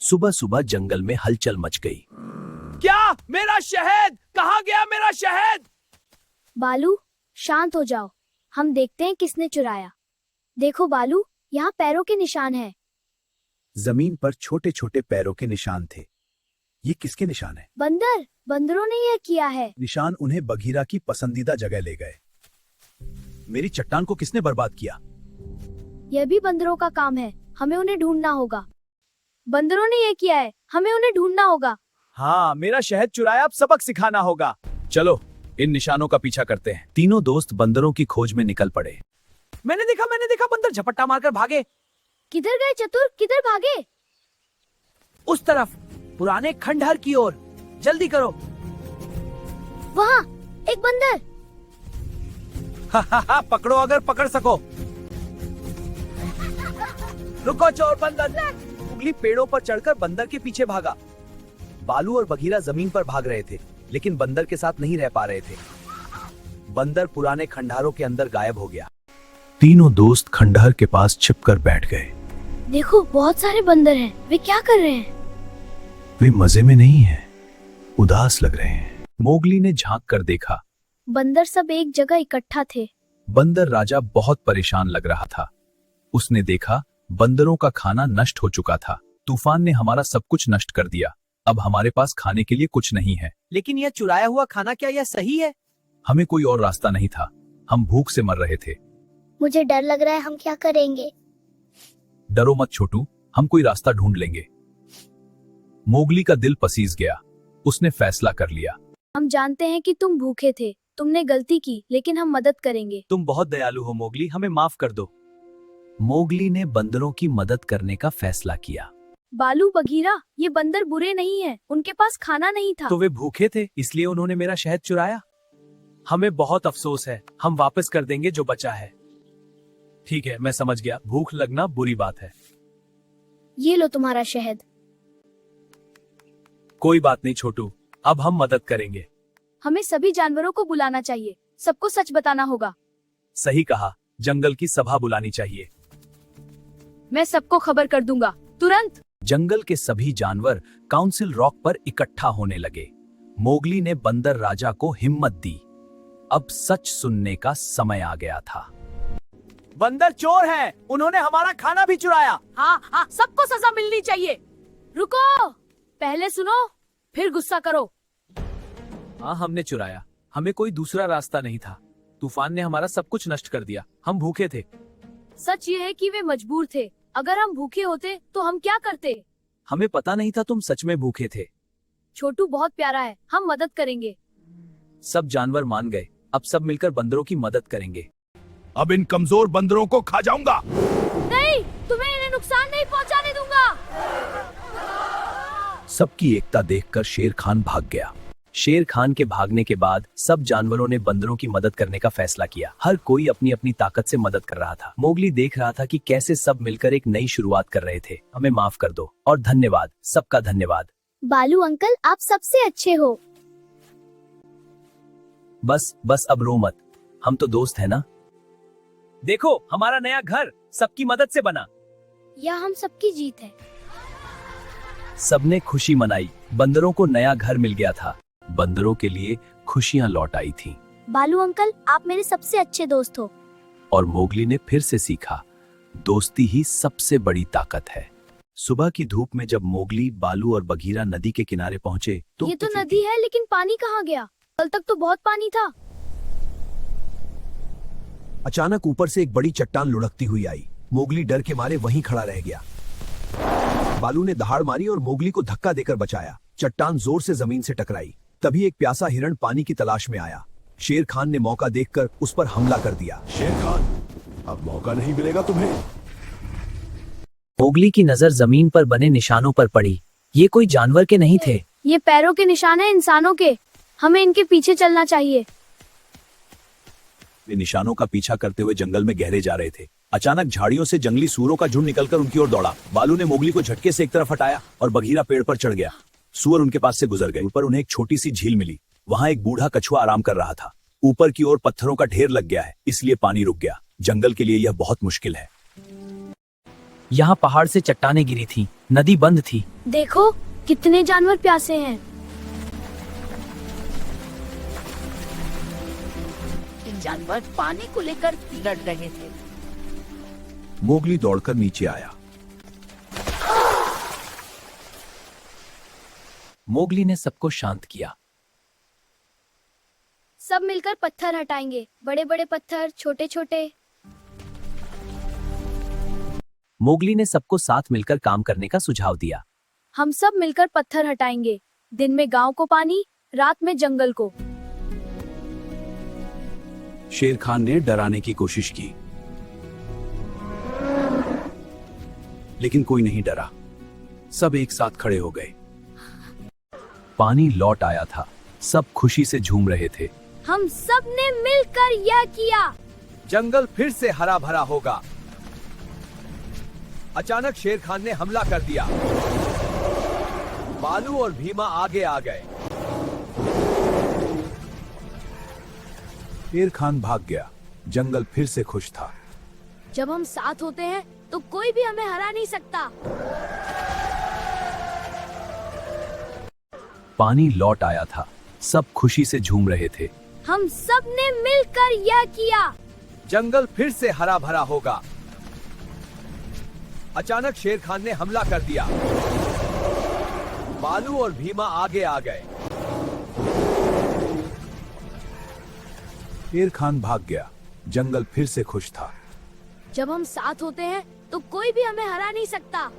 सुबह सुबह जंगल में हलचल मच गई। क्या? मेरा शहद कहाँ गया? मेरा शहद! बालू, शांत हो जाओ। हम देखते हैं किसने चुराया। देखो बालू, यहाँ पैरों के निशान हैं। जमीन पर छोटे छोटे पैरों के निशान थे। ये किसके निशान है? बंदरों ने यह किया है। निशान उन्हें बघीरा की पसंदीदा जगह ले गए। मेरी चट्टान को किसने बर्बाद किया? यह भी बंदरों का काम है। हमें उन्हें ढूंढना होगा। बंदरों ने यह किया है, हमें उन्हें ढूंढना होगा। हाँ, मेरा शहद चुराया, अब सबक सिखाना होगा। चलो इन निशानों का पीछा करते हैं। तीनों दोस्त बंदरों की खोज में निकल पड़े। मैंने देखा बंदर झपट्टा मारकर भागे। किधर गए चतुर? किधर भागे? उस तरफ, पुराने खंडहर की ओर। जल्दी करो। वहाँ एक बंदर। हा, पकड़ो अगर पकड़ सको। रुको चोर बंदर! उंगली पेड़ों पर चढ़कर बंदर के पीछे भागा। बालू और बघीरा जमीन पर भाग रहे थे, लेकिन बंदर के साथ नहीं रह पा रहे थे। बंदर पुराने खंडहरों के अंदर गायब हो गया। तीनों दोस्त खंडहर के पास छिपकर बैठ गए। देखो, बहुत सारे बंदर हैं। वे क्या कर रहे हैं? वे मजे में नहीं हैं, उदास लग रहे हैं। मोगली ने झांक कर देखा। बंदर सब एक जगह इकट्ठा थे। बंदर राजा बहुत परेशान लग रहा था। उसने देखा बंदरों का खाना नष्ट हो चुका था। तूफान ने हमारा सब कुछ नष्ट कर दिया। अब हमारे पास खाने के लिए कुछ नहीं है। लेकिन यह चुराया हुआ खाना, क्या यह सही है? हमें कोई और रास्ता नहीं था। हम भूख से मर रहे थे। मुझे डर लग रहा है। हम क्या करेंगे? डरो मत छोटू, हम कोई रास्ता ढूंढ लेंगे। मोगली का दिल पसीज गया। उसने फैसला कर लिया। हम जानते हैं कि तुम भूखे थे। तुमने गलती की, लेकिन हम मदद करेंगे। तुम बहुत दयालु हो मोगली, हमें माफ कर दो। मोगली ने बंदरों की मदद करने का फैसला किया। बालू, बघीरा, ये बंदर बुरे नहीं हैं। उनके पास खाना नहीं था। तो वे भूखे थे, इसलिए उन्होंने मेरा शहद चुराया। हमें बहुत अफसोस है। हम वापस कर देंगे जो बचा है। ठीक है, मैं समझ गया। भूख लगना बुरी बात है। ये लो तुम्हारा शहद। कोई बात नहीं छोटू, अब हम मदद करेंगे। हमें सभी जानवरों को बुलाना चाहिए। सबको सच बताना होगा। सही कहा, जंगल की सभा बुलानी चाहिए। मैं सबको खबर कर दूंगा, तुरंत। जंगल के सभी जानवर काउंसिल रॉक पर इकट्ठा होने लगे। मोगली ने बंदर राजा को हिम्मत दी। अब सच सुनने का समय आ गया था। बंदर चोर हैं, उन्होंने हमारा खाना भी चुराया। हाँ, सबको सजा मिलनी चाहिए। रुको, पहले सुनो, फिर गुस्सा करो। हाँ, हमने चुराया। हमें कोई दूसरा रास्ता नहीं था। तूफान ने हमारा सब कुछ नष्ट कर दिया। हम भूखे थे। सच ये है कि वे मजबूर थे। अगर हम भूखे होते तो हम क्या करते? हमें पता नहीं था तुम सच में भूखे थे। छोटू बहुत प्यारा है, हम मदद करेंगे। सब जानवर मान गए। अब सब मिलकर बंदरों की मदद करेंगे। अब इन कमजोर बंदरों को खा जाऊंगा। नहीं, तुम्हें इन्हें नुकसान नहीं पहुंचाने दूंगा। सबकी एकता देखकर शेर खान भाग गया। शेर खान के भागने के बाद सब जानवरों ने बंदरों की मदद करने का फैसला किया। हर कोई अपनी अपनी ताकत से मदद कर रहा था। मोगली देख रहा था कि कैसे सब मिलकर एक नई शुरुआत कर रहे थे। हमें माफ कर दो और धन्यवाद, सबका धन्यवाद। बालू अंकल, आप सबसे अच्छे हो। बस अब रो मत, हम तो दोस्त है ना। देखो, हमारा नया घर सबकी मदद से बना। यह हम सबकी जीत है। सबने खुशी मनाई। बंदरों को नया घर मिल गया था। बंदरों के लिए खुशियां लौट आई थीं। बालू अंकल, आप मेरे सबसे अच्छे दोस्त हो। और मोगली ने फिर से सीखा, दोस्ती ही सबसे बड़ी ताकत है। सुबह की धूप में जब मोगली, बालू और बघीरा नदी के किनारे पहुंचे तो ये तो नदी है, लेकिन पानी कहाँ गया? कल तक तो बहुत पानी था। अचानक ऊपर से एक बड़ी चट्टान लुढ़कती हुई आई। मोगली डर के मारे वहीं खड़ा रह गया। बालू ने दहाड़ मारी और मोगली को धक्का देकर बचाया। चट्टान जोर से जमीन से टकराई। तभी एक प्यासा हिरण पानी की तलाश में आया। शेर खान ने मौका देखकर उस पर हमला कर दिया। शेर खान, अब मौका नहीं मिलेगा तुम्हें। मोगली की नजर जमीन पर बने निशानों पर पड़ी। ये कोई जानवर के नहीं थे। ये पैरों के निशान हैं इंसानों के। हमें इनके पीछे चलना चाहिए। वे निशानों का पीछा करते हुए जंगल में गहरे जा रहे थे। अचानक झाड़ियों से जंगली सूअरों का झुंड निकलकर उनकी ओर दौड़ा। बालू ने मोगली को झटके से एक तरफ हटाया और बघीरा पेड़ पर चढ़ गया। सूअर उनके पास से गुजर गए। ऊपर उन्हें एक छोटी सी झील मिली। वहां एक बूढ़ा कछुआ आराम कर रहा था। ऊपर की ओर पत्थरों का ढेर लग गया है, इसलिए पानी रुक गया। जंगल के लिए यह बहुत मुश्किल है। यहाँ पहाड़ से चट्टानें गिरी थी, नदी बंद थी। देखो कितने जानवर प्यासे हैं। इन जानवर पानी को लेकर लड़ रहे थे। मोगली दौड़कर नीचे आया। मोगली ने सबको शांत किया। सब मिलकर पत्थर हटाएंगे, बड़े बड़े पत्थर, छोटे छोटे। मोगली ने सबको साथ मिलकर काम करने का सुझाव दिया। हम सब मिलकर पत्थर हटाएंगे, दिन में गांव को पानी, रात में जंगल को। शेर खान ने डराने की कोशिश की, लेकिन कोई नहीं डरा। सब एक साथ खड़े हो गए। पानी लौट आया था, सब खुशी से झूम रहे थे। हम सब ने मिलकर यह किया। जंगल फिर से हरा भरा होगा। अचानक शेर खान ने हमला कर दिया। बालू और भीमा आगे आ गए। शेर खान भाग गया। जंगल फिर से खुश था। जब हम साथ होते हैं तो कोई भी हमें हरा नहीं सकता। पानी लौट आया था, सब खुशी से झूम रहे थे। हम सब ने मिलकर यह किया। जंगल फिर से हरा भरा होगा। अचानक शेर खान ने हमला कर दिया। बालू और भीमा आगे आ गए। शेर खान भाग गया। जंगल फिर से खुश था। जब हम साथ होते हैं तो कोई भी हमें हरा नहीं सकता।